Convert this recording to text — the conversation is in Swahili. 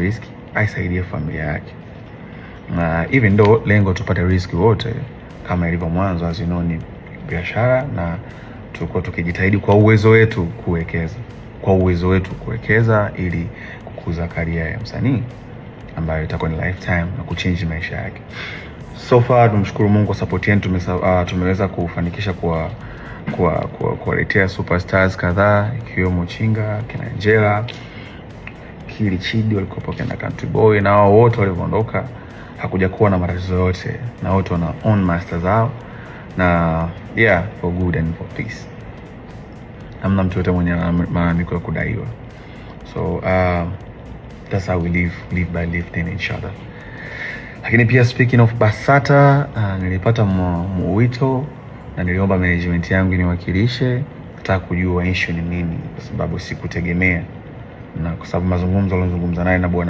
risk aisaidie familia yake. Na even though lengo tupate risk wote kama ilivyo mwanzo, as you know, ni biashara, na tulikuwa tukijitahidi kwa uwezo wetu kuwekeza ili kukuza career ya msanii ambayo itakuwa ni lifetime na kuchange maisha yake. So far tumshukuru Mungu kwa support yetu, tumeweza kufanikisha kuwaletea superstars kadhaa, ikiwemo Chinga, kina Angela, Kili Chidi, walikuwa kina Country Boy, na wao wote waliondoka hakuja kuwa na matatizo yote, na wote wana own master zao, na yeah, for good and for peace. Hamna mtu yote mwenye malalamiko ya kudaiwa. So that's how we live by lifting each other. Lakini pia speaking of BASATA, nilipata mwito na niliomba management yangu niwakilishe, nataka kujua issue ni nini, kwa sababu sikutegemea, na kwa sababu mazungumzo naye na bwana